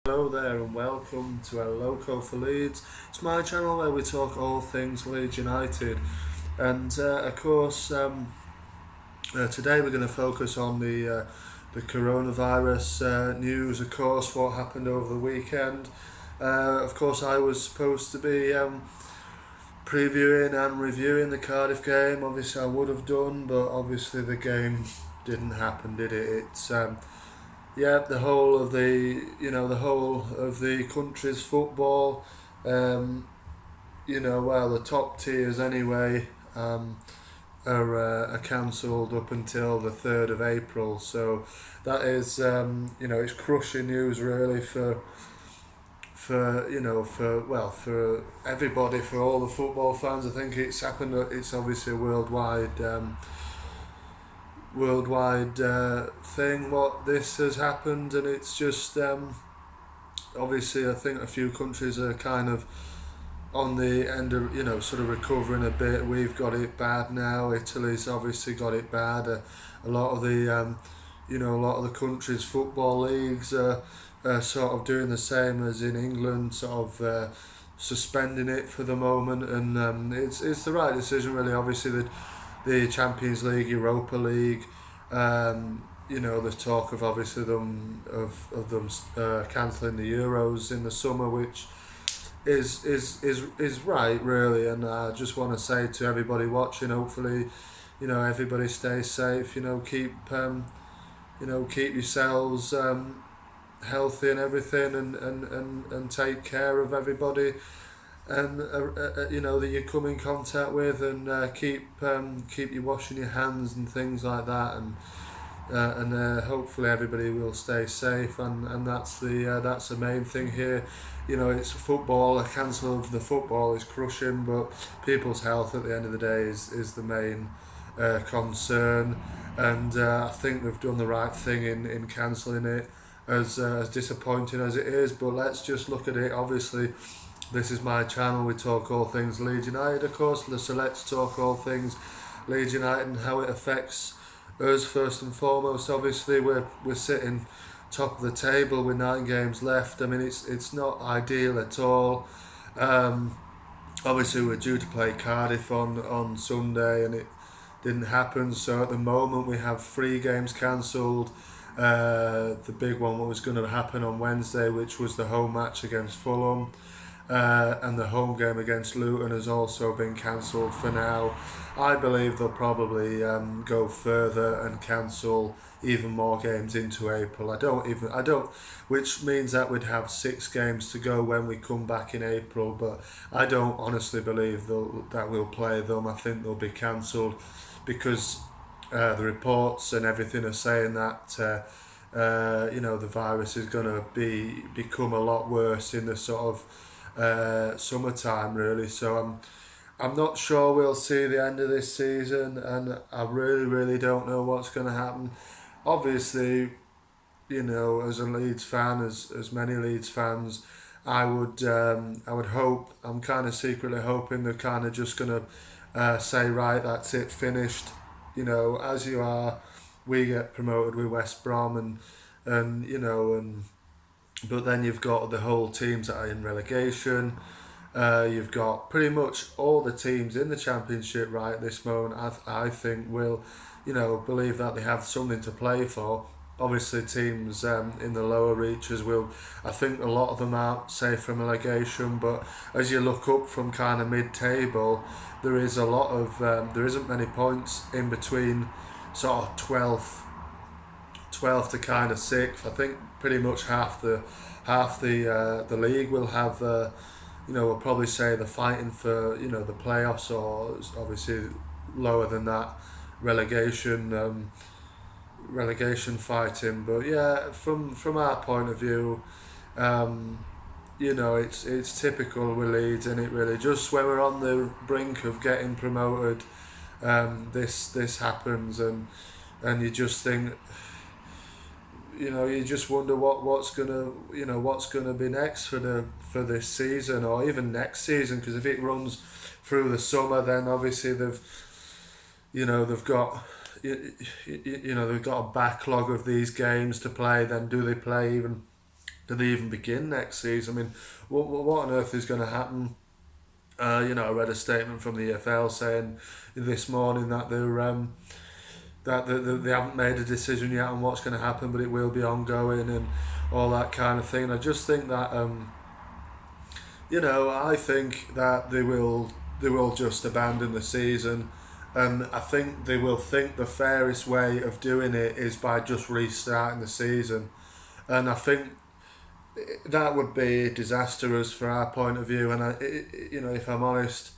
Hello there and welcome to our Loco for Leeds. It's my channel where we talk all things Leeds United, and today we're going to focus on the coronavirus news. Of course, what happened over the weekend. Of course, I was supposed to be previewing and reviewing the Cardiff game. Obviously, I would have done, but obviously the game didn't happen, did it? Yeah, the whole of the country's football, um, well, the top tiers anyway, are cancelled up until the 3rd of April. So that is, it's crushing news really for everybody, for all the football fans. I think it's happened. It's obviously a worldwide thing what this has happened, and it's just obviously I think a few countries are kind of on the end of sort of recovering a bit. We've got it bad now. Italy's obviously got it bad. A lot of the countries' football leagues are sort of doing the same as in England, sort of suspending it for the moment, and it's the right decision really. Obviously the Champions League, Europa League. There's talk of obviously them cancelling the Euros in the summer, which is right really. And I just want to say to everybody watching, hopefully, everybody stays safe. Keep yourselves healthy and everything, and take care of everybody and that you come in contact with, and keep you washing your hands and things like that, and hopefully everybody will stay safe, and that's the main thing here. It's football. A cancel of the football is crushing, but people's health at the end of the day is the main concern, and I think they've done the right thing in cancelling it, as disappointing as it is. But let's just look at it. Obviously, this is my channel. We talk all things Leeds United, of course. So let's talk all things Leeds United and how it affects us first and foremost. Obviously, we're sitting top of the table with 9 games left. I mean, it's not ideal at all. Obviously, we're due to play Cardiff on Sunday, and it didn't happen. So at the moment, we have 3 games cancelled. The big one was going to happen on Wednesday, which was the home match against Fulham. And the home game against Luton has also been cancelled for now. I believe they'll probably go further and cancel even more games into April. Which means that we'd have 6 games to go when we come back in April. But I don't honestly believe that we'll play them. I think they'll be cancelled because the reports and everything are saying that the virus is going to become a lot worse in the sort of summertime really. So I'm not sure we'll see the end of this season, and I really don't know what's going to happen. Obviously, as a Leeds fan, as many Leeds fans, I would hope, I'm kind of secretly hoping they're kind of just going to say, right, that's it, finished. As you are, we get promoted with West Brom, and but then you've got the whole teams that are in relegation. You've got pretty much all the teams in the Championship right this moment. I think will, believe that they have something to play for. Obviously, teams in the lower reaches will. I think a lot of them are safe from relegation, but as you look up from kind of mid-table, there is a lot of there isn't many points in between, sort of 12th to kind of 6th. I think pretty much half the league will have. We'll probably say they're fighting for the playoffs, or obviously lower than that, relegation fighting. But yeah, from our point of view, it's typical with Leeds, and it really just when we're on the brink of getting promoted, this happens, and you just think, you just wonder what's gonna be next for this season, or even next season, because if it runs through the summer, then obviously they've got they've got a backlog of these games to play. Then do they play even do they even begin next season? I mean, what on earth is going to happen? I read a statement from the EFL saying this morning that they haven't made a decision yet on what's going to happen, but it will be ongoing and all that kind of thing. And I just think that I think that they will just abandon the season, and I think they will think the fairest way of doing it is by just restarting the season, and I think that would be disastrous for our point of view. And if I'm honest,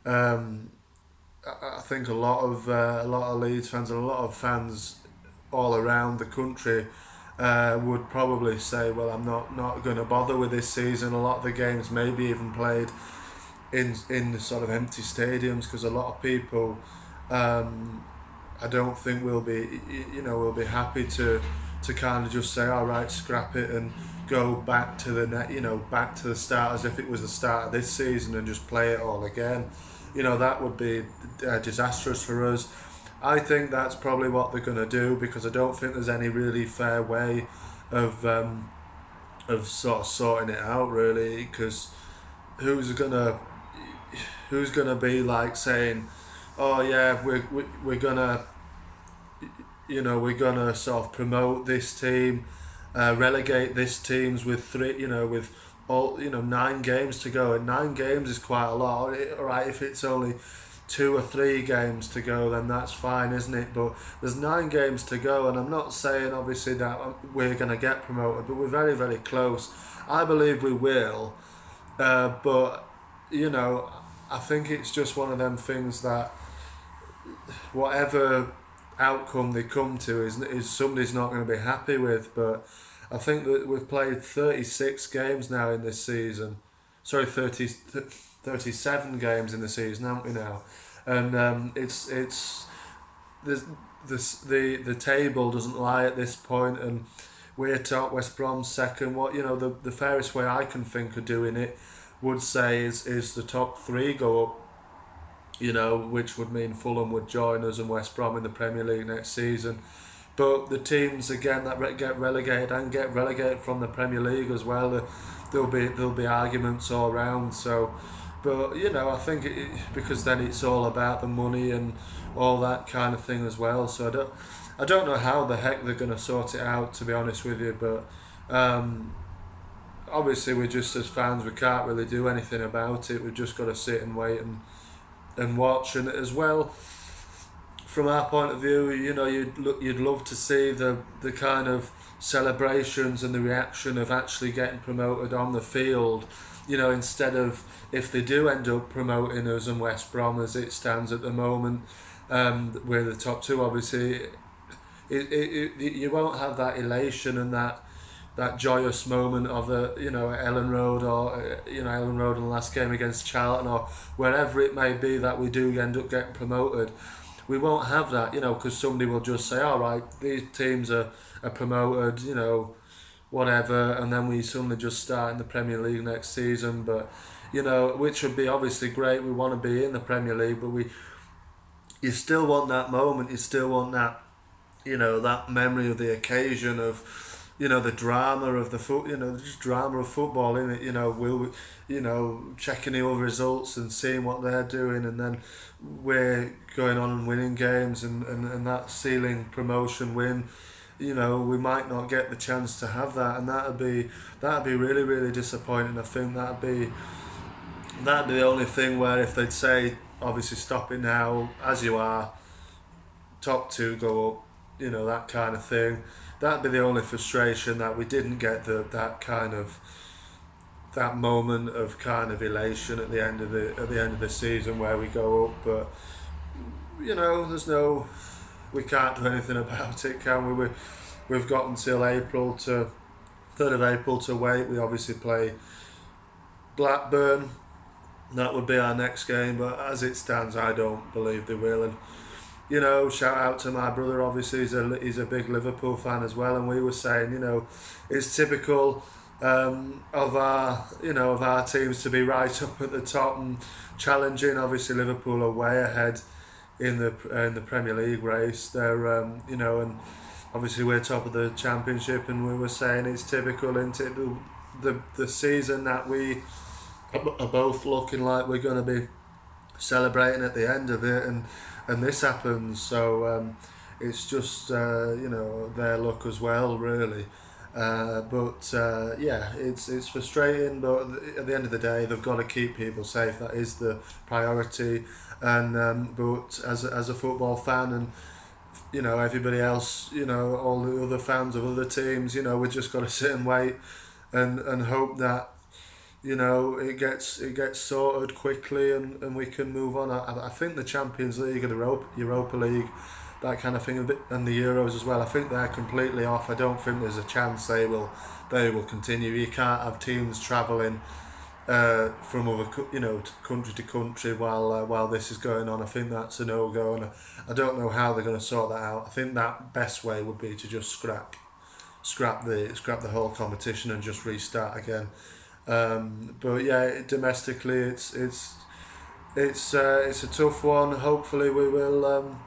um, I think a lot of Leeds fans and a lot of fans all around the country would probably say, well, I'm not going to bother with this season. A lot of the games maybe even played in the sort of empty stadiums, because a lot of people, I don't think will be happy to kind of just say, all right, scrap it and go back to back to the start as if it was the start of this season and just play it all again. That would be disastrous for us. I think that's probably what they're going to do, because I don't think there's any really fair way of sort of sorting it out, really, because who's gonna who's gonna be like saying, oh yeah, we're gonna we're gonna sort of promote this team, relegate this teams with with all 9 games to go, and 9 games is quite a lot. All right, if it's only 2 or 3 games to go, then that's fine, isn't it? But there's 9 games to go, and I'm not saying obviously that we're going to get promoted, but we're very, very close. I believe we will, but I think it's just one of them things that whatever outcome they come to is somebody's not going to be happy with. But I think that we've played 36 games now in this season. Sorry, 37 games in the season, haven't we now? And it's the table doesn't lie at this point, and we're top, West Brom second. What the fairest way I can think of doing it would say is the top 3 go up, which would mean Fulham would join us and West Brom in the Premier League next season. But the teams again that get relegated and get relegated from the Premier League as well, there'll be arguments all round. So, but I think because then it's all about the money and all that kind of thing as well. So I don't know how the heck they're going to sort it out, to be honest with you. But obviously we're just, as fans, we can't really do anything about it. We've just got to sit and wait and watch. And as well, from our point of view, you'd love to see the kind of celebrations and the reaction of actually getting promoted on the field, instead of, if they do end up promoting us and West Brom as it stands at the moment, we're the top 2 obviously, you won't have that elation and that joyous moment of Ellen Road, or Ellen Road in the last game against Charlton, or wherever it may be that we do end up getting promoted. We won't have that, because somebody will just say, all right, these teams are promoted, whatever, and then we suddenly just start in the Premier League next season. But which would be obviously great. We want to be in the Premier League, but you still want that moment. You still want that, that memory of the occasion of, the drama of just drama of football, in it. Checking the other results and seeing what they're doing, and then we're going on and winning games, and that ceiling promotion win. We might not get the chance to have that, and that'd be really, really disappointing. I think that'd be the only thing where, if they'd say, obviously stop it now as you are, top 2 go up, that kind of thing. That'd be the only frustration, that we didn't get that moment of kind of elation at the end of the season where we go up. But we can't do anything about it, can we? We've got until 3rd of April to wait. We obviously play Blackburn. That would be our next game, but as it stands, I don't believe they will. And shout out to my brother. Obviously, he's a big Liverpool fan as well, and we were saying, it's typical of our teams to be right up at the top and challenging. Obviously, Liverpool are way ahead in the Premier League race. They're and obviously we're top of the championship, and we were saying it's typical into the season that we are both looking like we're going to be celebrating at the end of it, and this happens. So it's just their luck as well, really. But yeah, it's frustrating. But at the end of the day, they've got to keep people safe. That is the priority. And but as a football fan, and everybody else, all the other fans of other teams, we've just got to sit and wait and hope that it gets sorted quickly, and we can move on. I think the Champions League and the Europa League, that kind of thing, and the Euros as well, I think they're completely off. I don't think there's a chance they will continue. You can't have teams travelling from other country to country while this is going on. I think that's a no go, and I don't know how they're going to sort that out. I think that best way would be to just scrap the whole competition and just restart again. But yeah, domestically, it's a tough one. Hopefully, we will.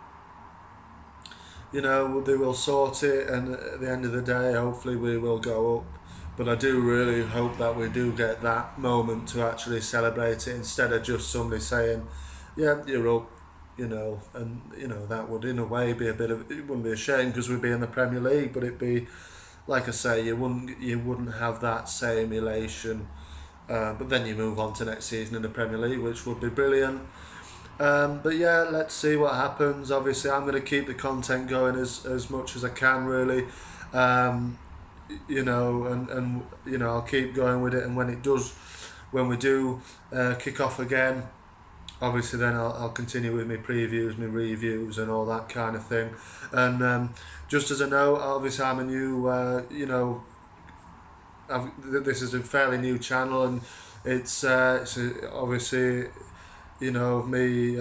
They will sort it, and at the end of the day, hopefully, we will go up. But I do really hope that we do get that moment to actually celebrate it, instead of just somebody saying, "Yeah, you're up," and that would in a way be it wouldn't be a shame because we'd be in the Premier League, but it'd be, like I say, you wouldn't have that same elation. But then you move on to next season in the Premier League, which would be brilliant. But yeah, let's see what happens. Obviously, I'm going to keep the content going as much as I can, really. Um, and I'll keep going with it. And when we do kick off again, obviously then I'll continue with my previews, my reviews, and all that kind of thing. And just as a note, obviously I'm a new, this is a fairly new channel, and obviously me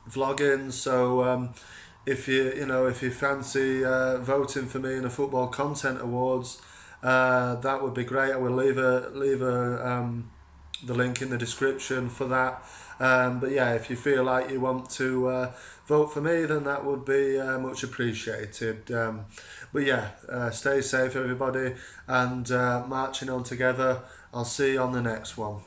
vlogging. So if you fancy voting for me in a football content awards, that would be great. I will leave the link in the description for that. But yeah, if you feel like you want to vote for me, then that would be much appreciated. But yeah, stay safe, everybody, and marching on together. I'll see you on the next one.